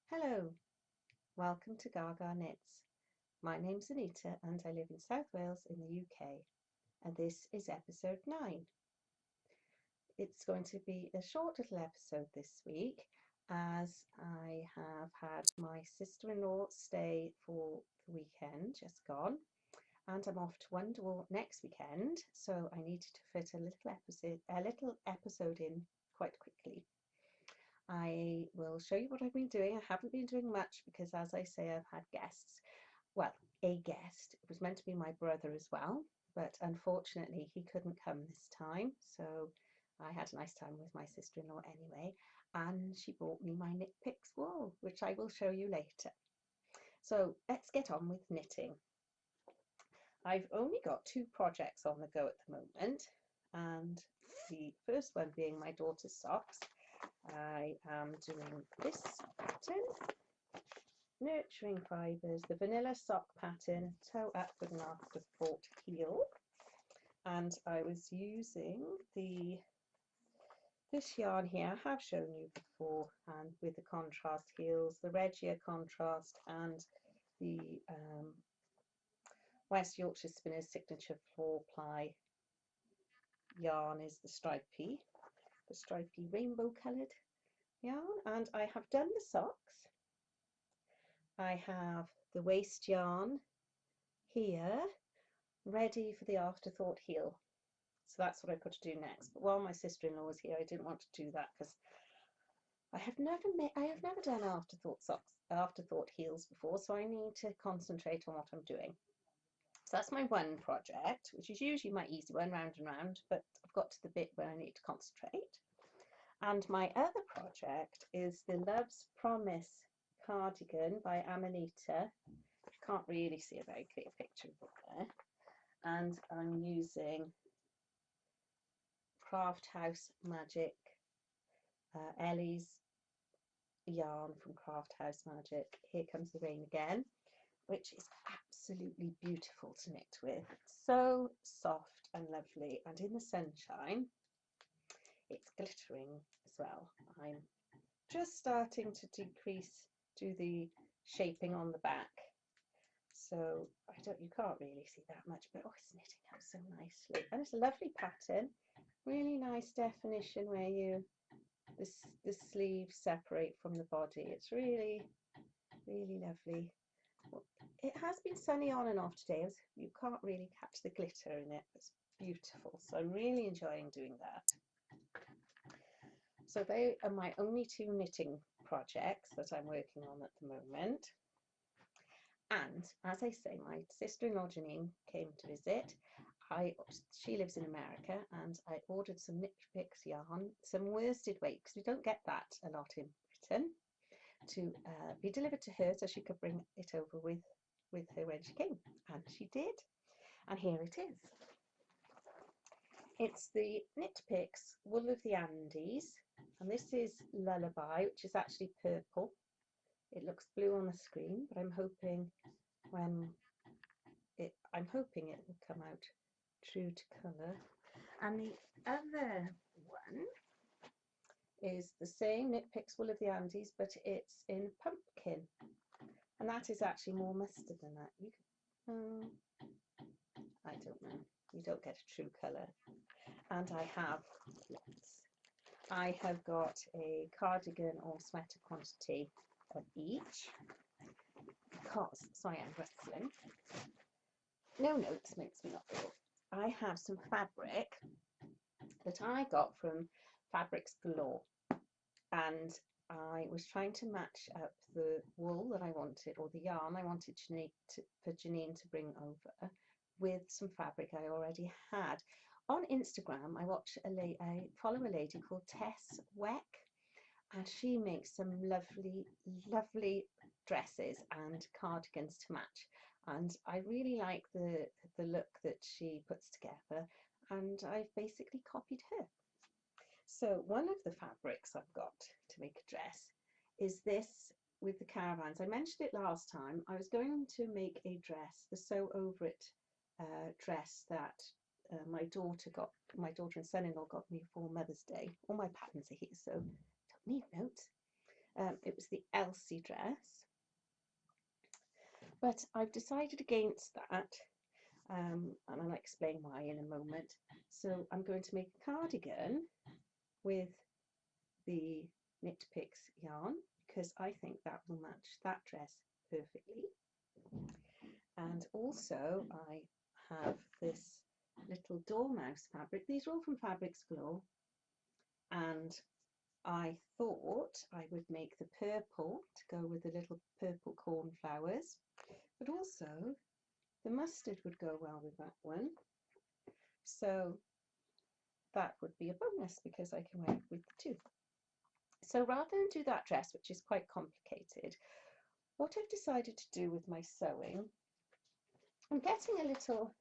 Hello, welcome to Gaga Knits. My name's Anita and I live in South Wales in the UK, and this is episode 9. It's going to be a short little episode this week as I have had my sister-in-law stay for the weekend just gone, and I'm off to Wonderwall next weekend, so I needed to fit a little episode in quite quickly. I will show you what I've been doing. I haven't been doing much because, as I say, I've had guests. Well, a guest. It was meant to be my brother as well, but unfortunately he couldn't come this time. So I had a nice time with my sister-in-law anyway, and she brought me my KnitPicks wool, which I will show you later. So let's get on with knitting. I've only got 2 projects on the go at the moment, and the first one being my daughter's socks. I am doing this pattern, Nurturing Fibres, the vanilla sock pattern, toe up with an afterthought heel, and I was using this yarn here. I have shown you before, and with the contrast heels, the Regia contrast, and the West Yorkshire Spinners signature 4-ply yarn is the stripy rainbow coloured yarn. And I have done the socks. I have the waist yarn here ready for the afterthought heel, so that's what I've got to do next. But while my sister-in-law was here, I didn't want to do that because I have never done afterthought heels before, so I need to concentrate on what I'm doing. So that's my one project, which is usually my easy one, round and round, but I've got to the bit where I need to concentrate. And my other project is the Love's Promise cardigan by Amanita. You can't really see a very clear picture of it there. And I'm using CraftHouseMagic, Ellie's yarn from CraftHouseMagic. Here Comes the Rain Again, which is absolutely beautiful to knit with. It's so soft and lovely, and in the sunshine it's glittering as well. I'm just starting to do the shaping on the back, so you can't really see that much, but it's knitting up so nicely, and it's a lovely pattern. Really nice definition where the sleeves separate from the body. It's really lovely. It has been sunny on and off today, as you can't really catch the glitter in it. It's beautiful, so I'm really enjoying doing that. So they are my only 2 knitting projects that I'm working on at the moment. And as I say, my sister-in-law Janine came to visit. She lives in America, and I ordered some KnitPicks yarn, some worsted weight, because we don't get that a lot in Britain, to be delivered to her so she could bring it over with her when she came, and she did. And here it is. It's the KnitPicks Wool of the Andes, and this is Lullaby, which is actually purple. It looks blue on the screen, but I'm hoping it will come out true to colour. And the other one is the same KnitPicks Wool of the Andes, but it's in pumpkin, and that is actually more mustard than that. I don't know. You don't get a true colour. And I have got a cardigan or sweater quantity of each, because, sorry, I'm rustling. No notes makes me not feel. I have some fabric that I got from Fabrics Galore, and I was trying to match up the wool that I wanted, or the yarn I wanted for Janine to bring over, with some fabric I already had. On Instagram, I follow a lady called Tess Weck, and she makes some lovely dresses and cardigans to match. And I really like the look that she puts together, and I've basically copied her. So one of the fabrics I've got to make a dress is this with the caravans. I mentioned it last time. I was going to make a dress, the Sew Over It dress that my daughter and son-in-law got me for Mother's Day. All my patterns are here, so don't need notes. It was the Elsie dress, but I've decided against that, and I'll explain why in a moment. So I'm going to make a cardigan with the KnitPicks yarn because I think that will match that dress perfectly. And also I have this little dormouse fabric. These are all from Fabrics Galore, and I thought I would make the purple to go with the little purple cornflowers, but also the mustard would go well with that one. So that would be a bonus because I can wear it with the two. So rather than do that dress, which is quite complicated, what I've decided to do with my sewing, I'm getting a little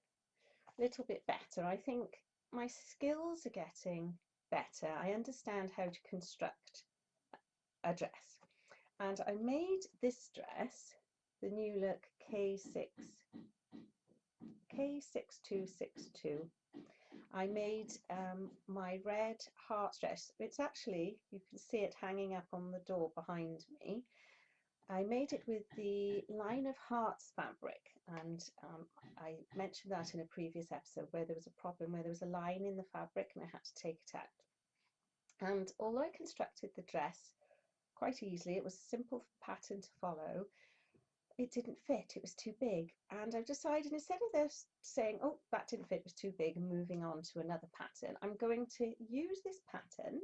bit better. I think my skills are getting better. I understand how to construct a dress. And I made this dress, the New Look K6262. I made my red heart dress. It's actually, you can see it hanging up on the door behind me. I made it with the Line of Hearts fabric, and I mentioned that in a previous episode where there was a problem where there was a line in the fabric and I had to take it out. And although I constructed the dress quite easily, it was a simple pattern to follow, it didn't fit, it was too big. And I've decided, instead of this saying, oh, that didn't fit, it was too big, and moving on to another pattern, I'm going to use this pattern.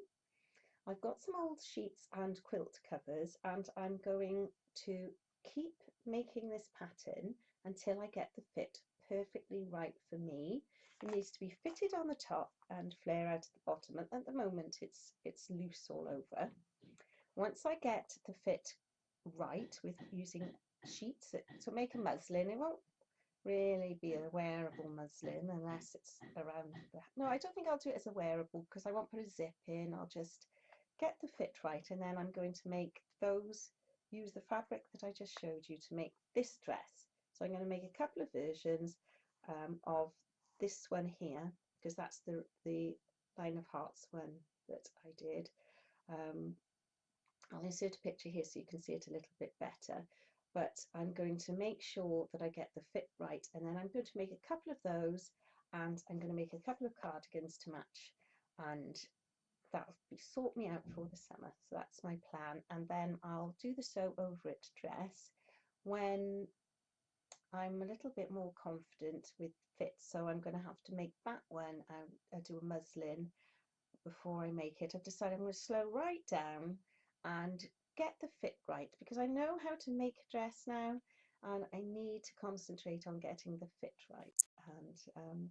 I've got some old sheets and quilt covers, and I'm going to keep making this pattern until I get the fit perfectly right for me. It needs to be fitted on the top and flare out at the bottom. At the moment it's loose all over. Once I get the fit right with using sheets, to make a muslin, it won't really be a wearable muslin unless it's around the, no, I don't think I'll do it as a wearable because I won't put a zip in. I'll just get the fit right, and then I'm going to make those, use the fabric that I just showed you to make this dress. So I'm going to make a couple of versions of this one here, because that's the Line of Hearts one that I did. I'll insert a picture here so you can see it a little bit better, but I'm going to make sure that I get the fit right, and then I'm going to make a couple of those, and I'm going to make a couple of cardigans to match, and that'll sort me out for the summer. So that's my plan, and then I'll do the sew over it dress when I'm a little bit more confident with fit. So I'm going to have to make that one, I do a muslin before I make it. I've decided I'm going to slow right down and get the fit right, because I know how to make a dress now, and I need to concentrate on getting the fit right. And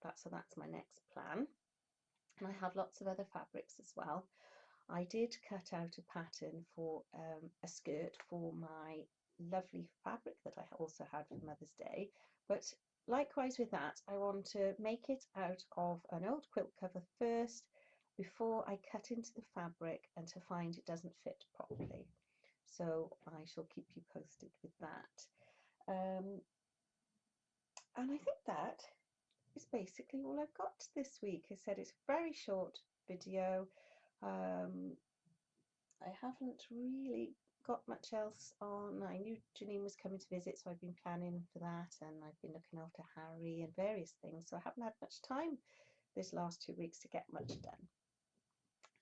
that's my next plan. And I have lots of other fabrics as well. I did cut out a pattern for a skirt for my lovely fabric that I also had for Mother's Day, but likewise with that, I want to make it out of an old quilt cover first before I cut into the fabric and to find it doesn't fit properly. So I shall keep you posted with that. And I think that is basically all I've got this week. I said it's a very short video. I haven't really got much else on. I knew Janine was coming to visit, so I've been planning for that, and I've been looking after Harry and various things, so I haven't had much time this last 2 weeks to get much done.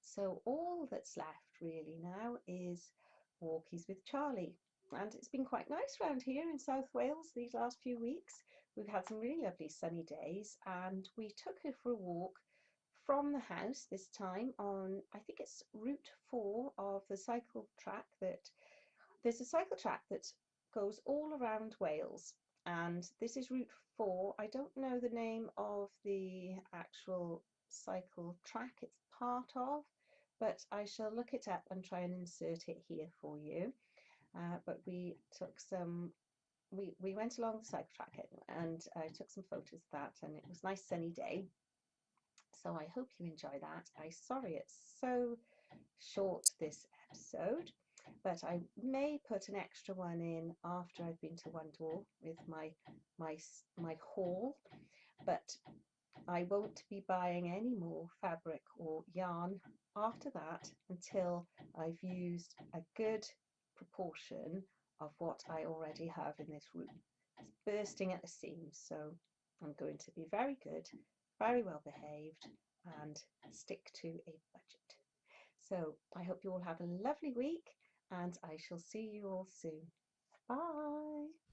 So all that's left really now is Walkies with Charlie, and it's been quite nice around here in South Wales these last few weeks. We've had some really lovely sunny days, and we took her for a walk from the house this time on, I think it's Route 4 of the cycle track. That there's a cycle track that goes all around Wales, and this is Route 4. I don't know the name of the actual cycle track it's part of, but I shall look it up and try and insert it here for you. But we took some, we went along the cycle track, and I took some photos of that, and it was a nice sunny day. So I hope you enjoy that. I'm sorry it's so short this episode, but I may put an extra one in after I've been to Wonderwall with my haul, but I won't be buying any more fabric or yarn after that until I've used a good proportion of what I already have in this room. It's bursting at the seams, so I'm going to be very good, very well behaved, and stick to a budget. So I hope you all have a lovely week, and I shall see you all soon. Bye.